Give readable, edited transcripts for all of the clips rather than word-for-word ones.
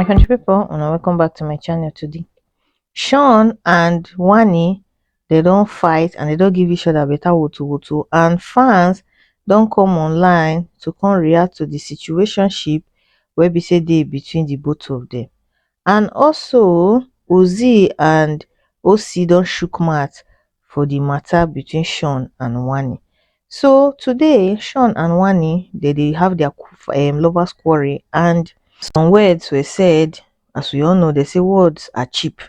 country people, and welcome back to my channel today. Shaun and Wanni, they don't fight and they don't give each other better woto, and fans don't come online to come react to the situationship where we say they between the both of them. And also Ozi and OC don't shook mouth for the matter between Shaun and Wanni. So today Shaun and Wanni they have their lovers quarrel, and some words were said. As we all know, they say words are cheap.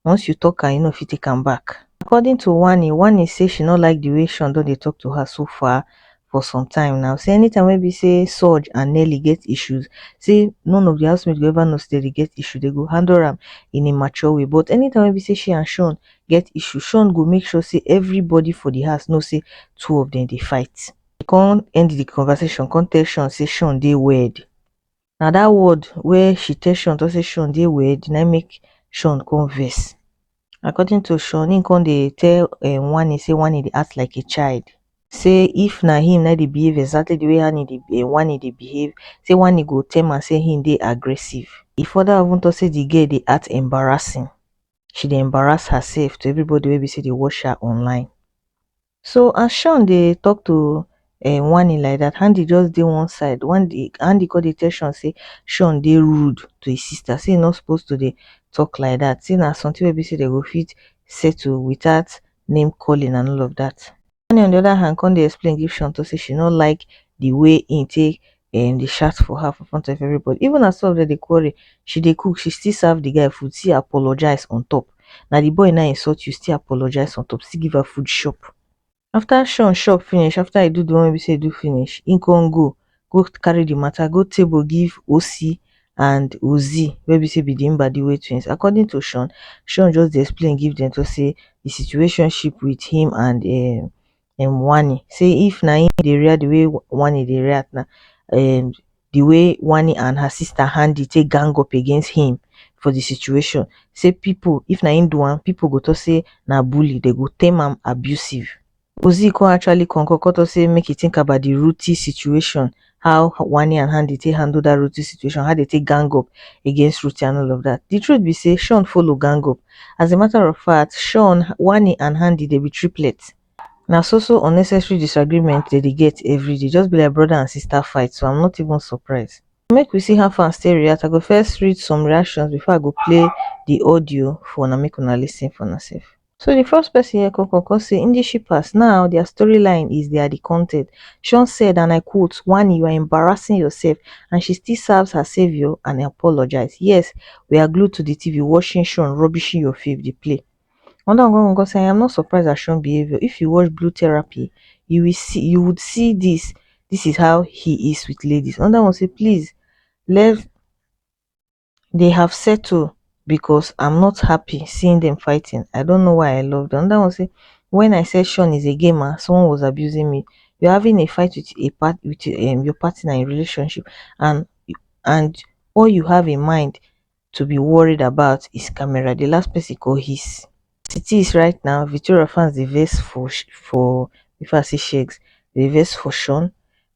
Once you talk am, if you take am back. According to Wanni say she not like the way Shaun don dey talk to her so far for some time now. Say anytime wey be say Surge and Nelly get issues, say none of the housemates go ever know say they get issue. They go handle am in a mature way. But anytime wey be say she and Shaun get issue, Shaun go make sure say everybody for the house know say two of them dey fight. They come end the conversation, come tell Shaun say Shaun dey weird. Na that word wey she tell Shaun talk say Shaun dey weird na make Shaun come vex. According to Shaun, him come dey tell Wanni say Wanni dey act like a child. Say if na him na dey behave exactly the way Wanni dey behave, say Wanni go tell am say him dey aggressive. E further even talk say the girl dey act embarrassing. She dey embarrass herself to everybody wey be say dey watch her online. So as Shaun dey talk to Wanni like that, Handy just dey one side. Handy come dey tell Shaun say Shaun dey rude to his sister. Say he not supposed to dey talk like that. Say na something wey be say they go fit settle without name calling and all of that. Wanni on the other hand come dey explain give Shaun to say she not like the way he take dey shout for her for front of everybody. Even as some of them dey quarrel, she dey cook, she still serve the guy food, still apologize on top. Now the boy now insult you, still apologize on top, still give her food chop. After Shaun chop finish, after he do the one wey be say he do finish, he come go carry the matter go table give OC and Ozi wey be say be the Mbadiwe twins. According to Shaun just dey explain give them to say the situationship with him and Wanni. Say if na him dey react the way Wanni dey react na the way Wanni and her sister Handy take gang up against him for the situation. Say people, if na him do am, people go to say na bully, they go term am abusive. Ozi come actually concur to say make you think about the Ruthie situation, how Wanni and Handy take handle that Ruthie situation, how they take gang up against Ruthie and all of that. The truth be say Shaun follow gang up. As a matter of fact, Shaun, Wanni and Handy they be triplets. Now so unnecessary disagreement they get every day, just be like brother and sister fight. So I'm not even surprised. Make we see how fans stay react. I go first read some reactions before I go play the audio for una make una listen for yourself. So the first person here Koko say in the shippers now their storyline is they are the content. Shaun said, and I quote, "One, you are embarrassing yourself," and she still serves her savior and apologize. Yes, we are glued to the TV watching Shaun rubbishing your favorite play. Another say, I am not surprised at Shaun behavior. If you watch Blue Therapy, you would see this. This is how he is with ladies. Another one say, please, they have settled because I'm not happy seeing them fighting. I don't know why I love them. Another one say, when I said Shaun is a gamer, someone was abusing me. You're having a fight with your partner in relationship, and all you have in mind to be worried about is camera. The last person called his. It is right now. Victoria fans the verse for if I say shakes, the verse for Shaun.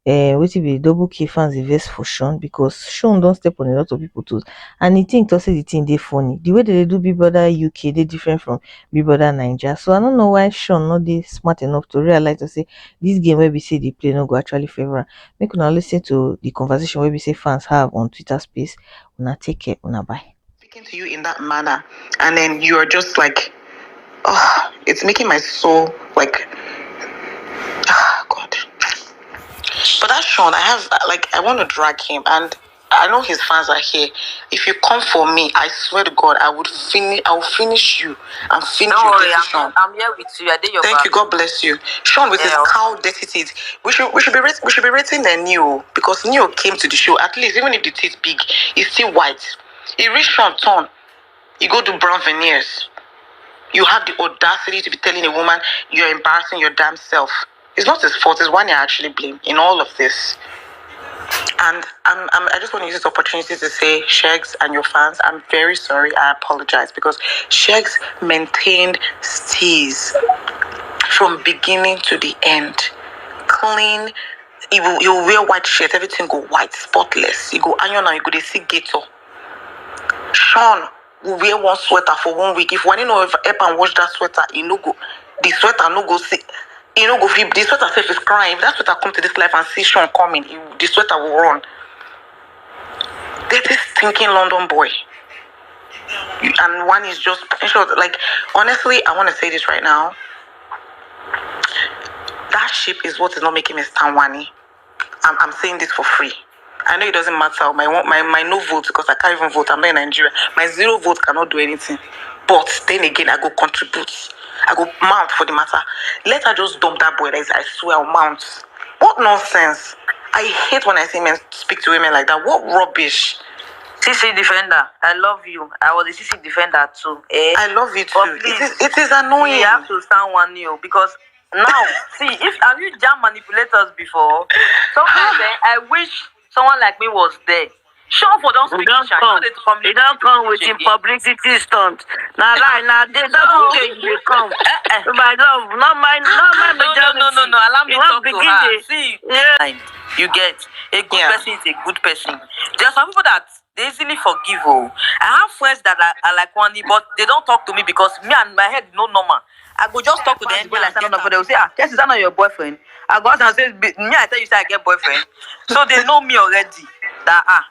Wetin be double K fans the verse for Shaun, because Shaun don't step on a lot of people toes, and he think to say the thing they funny. The way they do Big Brother UK they different from Big Brother Naija. So I don't know why Shaun not dey smart enough to realize to say this game where we say they play no go actually favor am. Make una listen to the conversation where we say fans have on Twitter space. Una take care, una bye. Speaking to you in that manner, and then you are just like, oh, it's making my soul like, God. But that Shaun, I want to drag him, and I know his fans are here. If you come for me, I swear to God, I will finish you and finish Don't your worry, dirty Shaun. I'm here with you. I did your Thank back. you. God bless you, Shaun, with his cow dirty teeth. We should be rating the Neo, because Neo came to the show. At least even if the teeth big, it's still white. He reached Shaun turn. You go to brown veneers. You have the audacity to be telling a woman you're embarrassing your damn self. It's not his fault. It's one you actually blame in all of this. And I just want to use this opportunity to say, Shegs and your fans, I'm very sorry. I apologize, because Shegs maintained steez from beginning to the end. Clean. You wear white shirt, everything go white, spotless. You go iron and you go to see gator. Shaun will wear one sweater for 1 week. If Wanni no help and wash that sweater, he no go. The sweater no go see. He no go feel. The sweater self is crying. If that sweater come to this life and see Shaun coming, the sweater will run. There's this stinking London boy. And one is just, in short, like, honestly, I want to say this right now. That ship is what is not making me stand Wanni. I'm saying this for free. I know it doesn't matter. My no vote, because I can't even vote. I'm not in Nigeria. My 0 vote cannot do anything. But then again, I go contribute. I go mount for the matter. Let her just dump that boy. I swear I'll mount. What nonsense. I hate when I see men speak to women like that. What rubbish. CC defender, I love you. I was a CC defender too. I love you too. It is annoying. You have to stand one new because now, see, have you jam manipulators before? Sometimes I wish someone like me was there. Shaun for don't speak. They don't come with in publicity stunt. Now they don't take they come. My love, not my majority. No. Allow me you talk to her. See, you get a good person is a good person. There are some people that they easily forgive. Oh, I have friends that are like Wanni, but they don't talk to me because me and my head no normal. I go just talk to them like stand up for them. They will say, Kes, is that not your boyfriend? I go out and say, me, I tell you, say I get boyfriend. So they know me already. That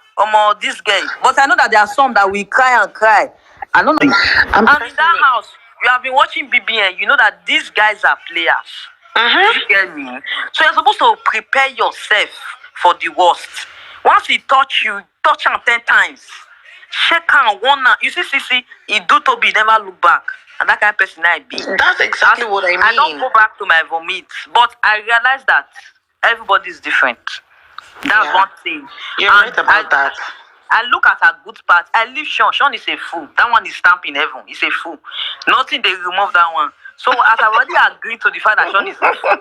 this guy. But I know that there are some that will cry and cry. I don't know. And in that house, you have been watching BBN. You know that these guys are players. You get me? So you're supposed to prepare yourself for the worst. Once he touch you, touch him 10 times. Shake hand, one hand. You see, he do to be never look back. And that kind of person I be. That's exactly what I mean. I don't go back to my vomit. But I realize that everybody is different. That's one thing. You're right about that. I look at her good part. I leave Shaun. Shaun is a fool. That one is stamped in heaven. He's a fool. Nothing, they remove that one. So as I already agreed to the fact that Shaun is a fool,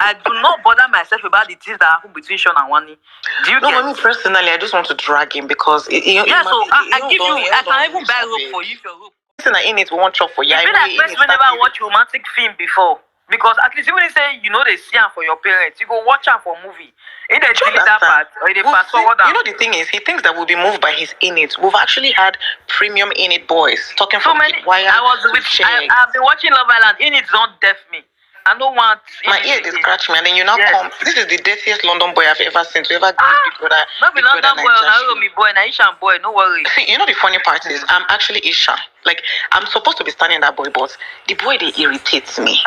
I do not bother myself about the things that happen between Shaun and Wanni. Do you get me personally, I just want to drag him because I can even buy rope for you if you're rope. In it, we want chop for you. I feel like first whenever I watch romantic film before. Because at least even if say they see him for your parents, you go watch him for movie. If they delete that part or they fast forward that. You know the thing is, he thinks that we'll be moved by his innate. We've actually had premium innate boys talking so from many. I've been watching Love Island. Innate don't deaf me. I don't want my ear they scratch me, and then you now come. This is the dirtiest London boy I've ever seen. To ever go Big Brother. Not be London boy, no me boy, Naija boy. No worry. See, you know the funny part is, I'm actually Isha. Like I'm supposed to be standing that boy, but the boy they irritates me.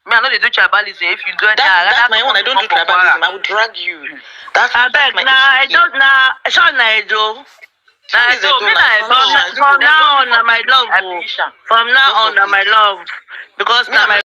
Me, I know they do tribalism. If you do it, that's my own. I don't do tribalism. I will drag you. That's I beg. I don't know. Shaun Naija. From now on, my love. From now on, my love. Because now my